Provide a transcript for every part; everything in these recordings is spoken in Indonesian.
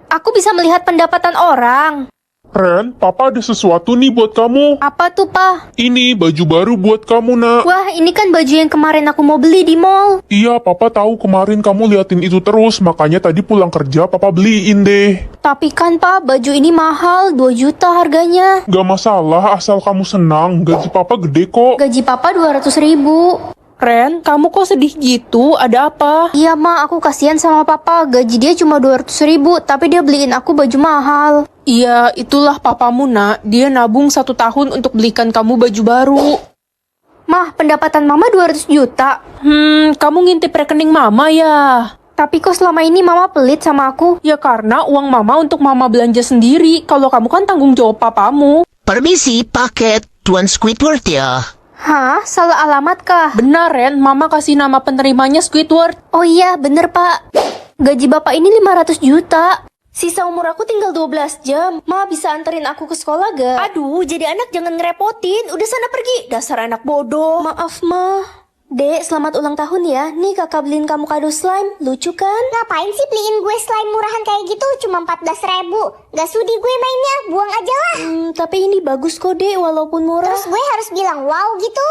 Aku bisa melihat pendapatan orang. Ren, papa ada sesuatu nih buat kamu. Apa tuh, Pa? Ini baju baru buat kamu, nak. Wah, ini kan baju yang kemarin aku mau beli di mall. Iya, papa tahu kemarin kamu liatin itu terus, makanya tadi pulang kerja papa beliin deh. Tapi kan, Pa, baju ini mahal, 2 juta harganya. Gak masalah, asal kamu senang. Gaji papa gede kok. Gaji Papa 200 ribu. Ren, kamu kok sedih gitu? Ada apa? Iya, Ma, aku kasihan sama Papa. Gaji dia cuma 200 ribu, tapi dia beliin aku baju mahal. Iya, itulah papamu, nak. Dia nabung 1 tahun untuk belikan kamu baju baru. Mah, pendapatan Mama 200 juta. Kamu ngintip rekening mama ya? Tapi kok selama ini Mama pelit sama aku? Ya karena uang mama untuk mama belanja sendiri. Kalau kamu kan tanggung jawab papamu. Permisi, paket Tuan Squidward ya. Hah? Salah alamat kah? Benar, Ren. Mama kasih nama penerimanya Squidward. Oh iya, bener, Pak. Gaji Bapak ini 500 juta. Sisa umur aku tinggal 12 jam. Ma, bisa anterin aku ke sekolah gak? Aduh, jadi anak jangan ngerepotin. Udah sana pergi. Dasar anak bodoh. Maaf, Ma. Dek, selamat ulang tahun ya. Nih kakak beliin kamu kado slime. Lucu kan? Ngapain sih beliin gue slime murahan kayak gitu? Cuma 14.000. Gak sudi gue mainnya, buang aja lah. Tapi ini bagus kok, Dek, walaupun murah. Terus gue harus bilang wow gitu?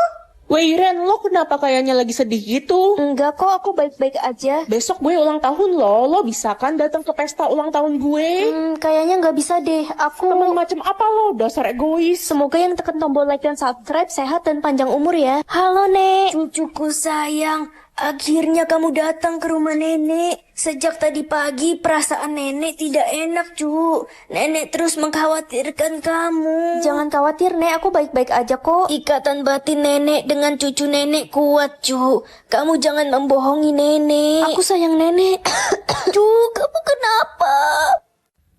Weh, Ren, lo kenapa kayaknya lagi sedih gitu? Enggak kok, aku baik-baik aja. Besok gue ulang tahun lo bisa kan datang ke pesta ulang tahun gue? Kayaknya nggak bisa deh. Aku Temen macam apa lo, dasar egois. semoga yang tekan tombol like dan subscribe sehat dan panjang umur ya. Halo, Nek. Cucuku sayang, akhirnya kamu datang ke rumah Nenek. Sejak tadi pagi perasaan Nenek tidak enak, Cu. Nenek terus mengkhawatirkan kamu. Jangan khawatir, Nek. Aku baik-baik aja kok. Ikatan batin Nenek dengan cucu Nenek kuat, Cu. Kamu jangan membohongi Nenek. Aku sayang Nenek. Cu, kamu kenapa?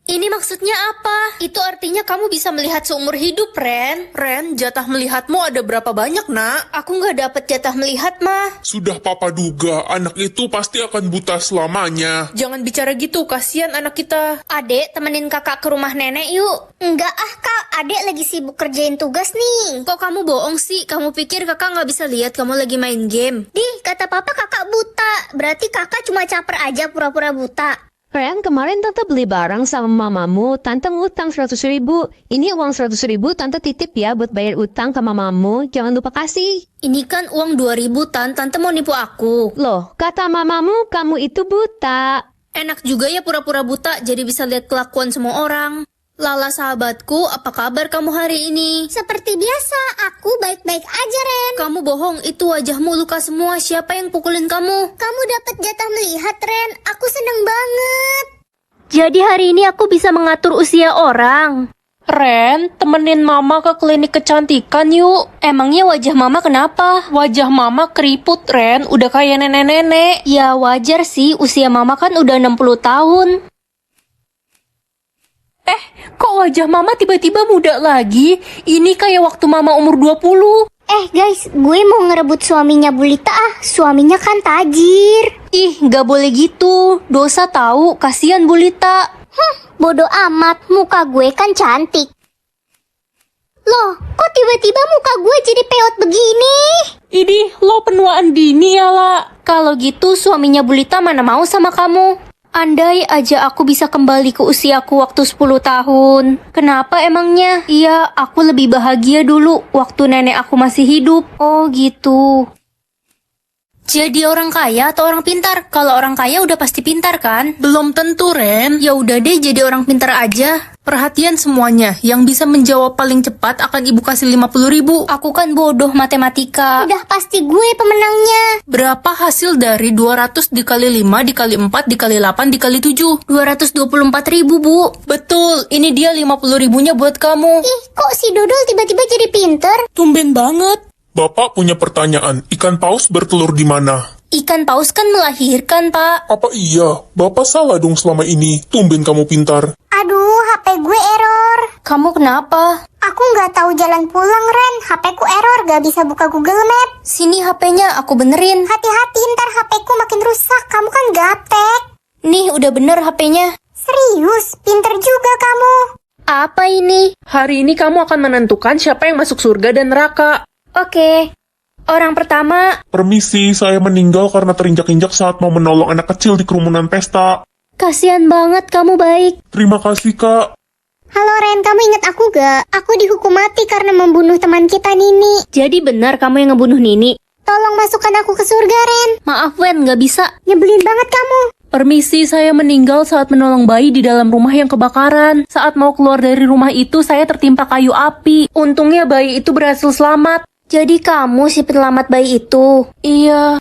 Ini maksudnya apa? Itu artinya kamu bisa melihat seumur hidup, Ren. Ren, jatah melihatmu ada berapa banyak, nak? Aku nggak dapet jatah melihat, mah. Sudah papa duga, anak itu pasti akan buta selamanya. Jangan bicara gitu, kasihan anak kita. Adek, temenin kakak ke rumah nenek yuk. Enggak ah kak, adek lagi sibuk kerjain tugas nih. Kok kamu bohong sih? Kamu pikir kakak nggak bisa lihat kamu lagi main game? Dih, kata papa kakak buta. Berarti kakak cuma caper aja pura-pura buta. Ren, kemarin Tante beli barang sama mamamu, Tante ngutang 100 ribu. Ini uang 100 ribu Tante titip ya buat bayar utang ke mamamu, jangan lupa kasih. Ini kan uang 2.000, Tante mau nipu aku. Loh, kata mamamu kamu itu buta. Enak juga ya pura-pura buta, jadi bisa lihat kelakuan semua orang. Lala sahabatku, apa kabar kamu hari ini? Seperti biasa, aku baik-baik aja Ren. Kamu bohong, itu wajahmu luka semua. Siapa yang pukulin kamu? Kamu dapat jatah melihat Ren, aku seneng banget. Jadi hari ini aku bisa mengatur usia orang. Ren, temenin mama ke klinik kecantikan yuk. Emangnya wajah mama kenapa? Wajah mama keriput, Ren. Udah kayak nenek-nenek. Ya wajar sih, usia mama kan udah 60 tahun. Kok wajah mama tiba-tiba muda lagi? Ini kayak waktu mama umur 20. Guys, gue mau ngerebut suaminya Bulita ah. Suaminya kan tajir. Ih, gak boleh gitu. Dosa tahu, kasihan Bulita. Bodoh amat, muka gue kan cantik. Loh, kok tiba-tiba muka gue jadi peot begini? Ini lo penuaan dini ya, La. Kalau gitu suaminya Bulita mana mau sama kamu? Andai aja aku bisa kembali ke usiaku waktu 10 tahun. Kenapa emangnya? Iya, aku lebih bahagia dulu waktu nenek aku masih hidup. Oh gitu. Jadi orang kaya atau orang pintar? Kalau orang kaya udah pasti pintar kan? Belum tentu, Ren. Ya udah deh jadi orang pintar aja. Perhatian semuanya. Yang bisa menjawab paling cepat akan ibu kasih 50 ribu. Aku kan bodoh matematika. Udah pasti gue pemenangnya. Berapa hasil dari 200 dikali 5 dikali 4 dikali 8 dikali 7? 224 ribu, Bu. Betul, ini dia 50 ribunya buat kamu. Ih, kok si Dodol tiba-tiba jadi pinter? Tumben banget. Bapak punya pertanyaan, ikan paus bertelur di mana? Ikan paus kan melahirkan, Pak. Apa iya? Bapak salah dong selama ini. Tumben kamu pintar. Aduh, HP gue error. Kamu kenapa? Aku nggak tahu jalan pulang, Ren. HP ku error, gak bisa buka Google Map. Sini HP-nya, aku benerin. Hati-hati, ntar HP ku makin rusak. Kamu kan gaptek. Nih, udah bener HP-nya. Serius, pinter juga kamu. Apa ini? Hari ini kamu akan menentukan siapa yang masuk surga dan neraka. Oke. Orang pertama, Permisi, saya meninggal karena terinjak-injak saat mau menolong anak kecil di kerumunan pesta. Kasihan banget kamu baik. Terima kasih, Kak. Halo Ren, kamu ingat aku gak? Aku dihukum mati karena membunuh teman kita Nini. Jadi benar kamu yang ngebunuh Nini? Tolong masukkan aku ke surga Ren. Maaf Wen, nggak bisa. Nyebelin banget kamu. Permisi, saya meninggal saat menolong bayi di dalam rumah yang kebakaran. Saat mau keluar dari rumah itu, saya tertimpa kayu api. Untungnya bayi itu berhasil selamat. Jadi kamu si penyelamat bayi itu? Iya.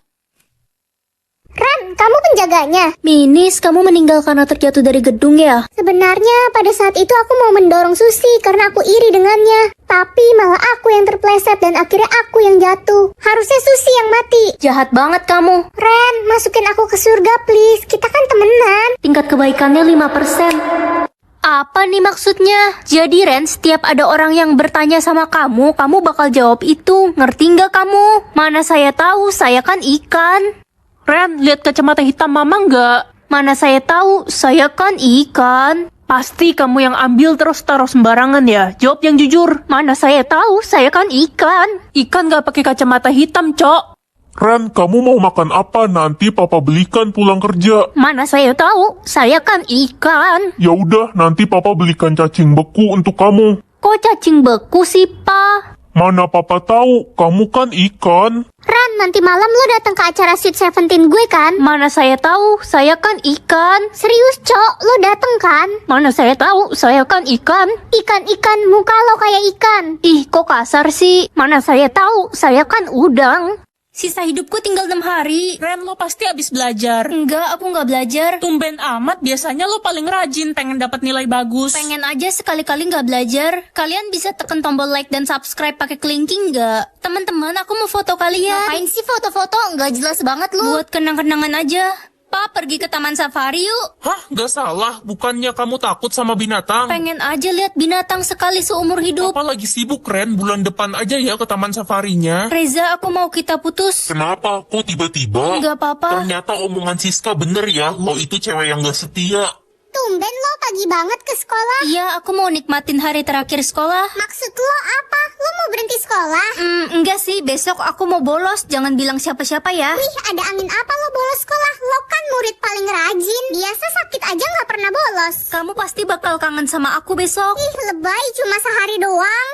Ren, kamu penjaganya. Minis, kamu meninggal karena terjatuh dari gedung ya? Sebenarnya pada saat itu aku mau mendorong Susi karena aku iri dengannya. Tapi malah aku yang terpleset dan akhirnya aku yang jatuh. Harusnya Susi yang mati. Jahat banget kamu. Ren, masukin aku ke surga please. Kita kan temenan. Tingkat kebaikannya 5%. Apa nih maksudnya? Jadi Ren, setiap ada orang yang bertanya sama kamu, kamu bakal jawab itu. Ngerti nggak kamu? Mana saya tahu, saya kan ikan. Ren, lihat kacamata hitam mama nggak? Mana saya tahu, saya kan ikan. Pasti kamu yang ambil terus taruh sembarangan ya. Jawab yang jujur. Mana saya tahu, saya kan ikan. Ikan nggak pakai kacamata hitam, Cok. Ren, kamu mau makan apa? Nanti papa belikan pulang kerja. Mana saya tahu, saya kan ikan. Ya udah, nanti papa belikan cacing beku untuk kamu. Kok cacing beku sih, Pa? Mana papa tahu, kamu kan ikan. Ren, nanti malam lo datang ke acara Sweet 17 gue kan? Mana saya tahu, saya kan ikan. Serius, Cok, lo dateng kan? Mana saya tahu, saya kan ikan. Ikan-ikan, muka lo kayak ikan. Ih, kok kasar sih? Mana saya tahu, saya kan udang. Sisa hidupku tinggal 6 hari. Ren, lo pasti habis belajar. Enggak, aku nggak belajar. Tumben amat, biasanya lo paling rajin, pengen dapat nilai bagus. Pengen aja sekali-kali nggak belajar. Kalian bisa tekan tombol like dan subscribe pakai kelingking nggak? Teman-teman, aku mau foto kalian. Ngapain sih foto-foto? Nggak jelas banget lu. Buat kenang-kenangan aja. Pa, pergi ke taman safari yuk. Hah? Nggak salah. Bukannya kamu takut sama binatang? Pengen aja lihat binatang sekali seumur hidup. Papa lagi sibuk, Ren. Bulan depan aja ya ke taman safarinya. Reza, aku mau kita putus. Kenapa? Kok tiba-tiba? Nggak apa-apa. Ternyata omongan Siska bener ya. Lo itu cewek yang gak setia. Tumben lo pagi banget ke sekolah. Iya, aku mau nikmatin hari terakhir sekolah. Maksud lo apa? Lo mau berhenti sekolah? Enggak sih, besok aku mau bolos. Jangan bilang siapa-siapa ya. Wih, ada angin apa lo bolos sekolah? Lo kan murid paling rajin. Biasa sakit aja nggak pernah bolos. Kamu pasti bakal kangen sama aku besok. Ih, lebay cuma sehari doang.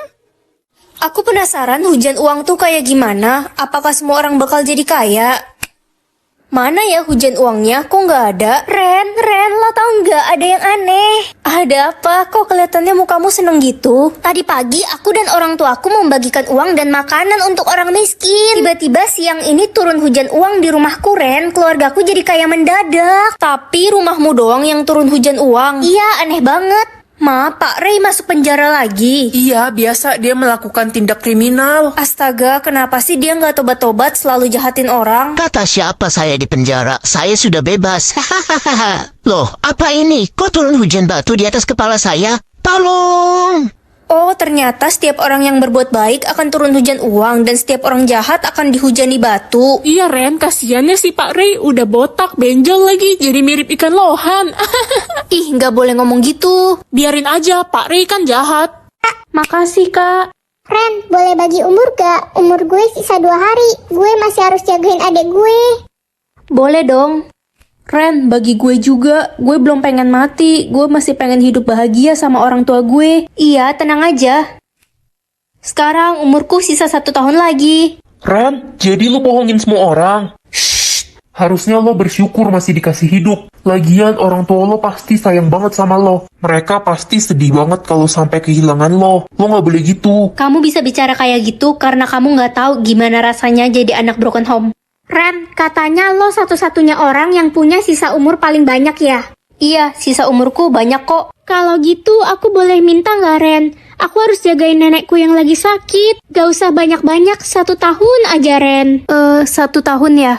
Aku penasaran hujan uang tuh kayak gimana? Apakah semua orang bakal jadi kaya? Mana ya hujan uangnya? Kok nggak ada? Ren, lo tau nggak ada yang aneh? Ada apa? Kok kelihatannya mukamu seneng gitu? Tadi pagi aku dan orang tuaku membagikan uang dan makanan untuk orang miskin. Tiba-tiba siang ini turun hujan uang di rumahku, Ren. Keluargaku jadi kaya mendadak. Tapi rumahmu doang yang turun hujan uang. Iya, aneh banget. Ma, Pak Ray masuk penjara lagi. Iya, biasa dia melakukan tindak kriminal. Astaga, kenapa sih dia nggak tobat-tobat selalu jahatin orang? Kata siapa saya di penjara? Saya sudah bebas. Hahaha. Loh, apa ini? Kok turun hujan batu di atas kepala saya? Tolong! Oh, ternyata setiap orang yang berbuat baik akan turun hujan uang dan setiap orang jahat akan dihujani batu. Iya, Ren, kasiannya si Pak Ray udah botak, benjol lagi, jadi mirip ikan lohan. Ih, nggak boleh ngomong gitu. Biarin aja, Pak Ray kan jahat. Makasih, Kak. Ren, boleh bagi umur gak? Umur gue sisa 2 hari. Gue masih harus jagain adek gue. Boleh dong. Ren, bagi gue juga, gue belum pengen mati, gue masih pengen hidup bahagia sama orang tua gue. Iya, tenang aja. Sekarang umurku sisa 1 tahun lagi. Ren, jadi lo bohongin semua orang? Shh. Harusnya lo bersyukur masih dikasih hidup. Lagian orang tua lo pasti sayang banget sama lo. Mereka pasti sedih banget kalau sampai kehilangan lo. Lo gak boleh gitu. Kamu bisa bicara kayak gitu karena kamu nggak tahu gimana rasanya jadi anak broken home. Ren, katanya lo satu-satunya orang yang punya sisa umur paling banyak ya? Iya, sisa umurku banyak kok. Kalau gitu, aku boleh minta nggak, Ren? Aku harus jagain nenekku yang lagi sakit. Gak usah banyak-banyak, 1 tahun aja, Ren. 1 tahun ya?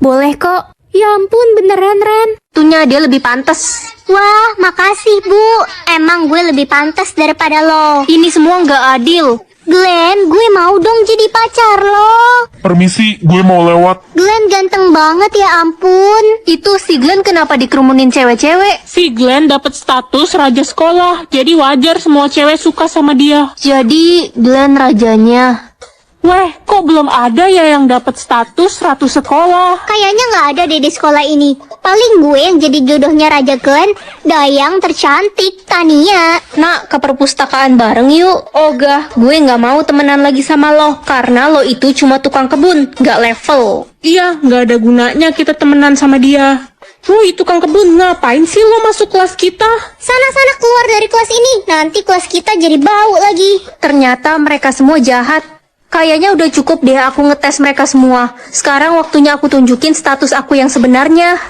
Boleh kok. Ya ampun, beneran, Ren. Tentunya dia lebih pantas. Wah, makasih, Bu. Emang gue lebih pantas daripada lo. Ini semua nggak adil. Glenn, gue mau dong jadi pacar lo. Permisi, gue mau lewat. Glenn ganteng banget ya ampun. Itu si Glenn kenapa dikerumunin cewek-cewek? Si Glenn dapat status raja sekolah, jadi wajar semua cewek suka sama dia. Jadi Glenn rajanya. Weh, kok belum ada ya yang dapat status ratu sekolah? Kayaknya nggak ada deh di sekolah ini. Paling gue yang jadi jodohnya Raja Glenn, Dayang tercantik, Tania. Nak, ke perpustakaan bareng yuk. Ogah, gue nggak mau temenan lagi sama lo, karena lo itu cuma tukang kebun, nggak level. Iya, nggak ada gunanya kita temenan sama dia. Woi, tukang kebun, ngapain sih lo masuk kelas kita? Sana-sana keluar dari kelas ini, nanti kelas kita jadi bau lagi. Ternyata mereka semua jahat. Kayaknya udah cukup deh aku ngetes mereka semua. Sekarang waktunya aku tunjukin status aku yang sebenarnya.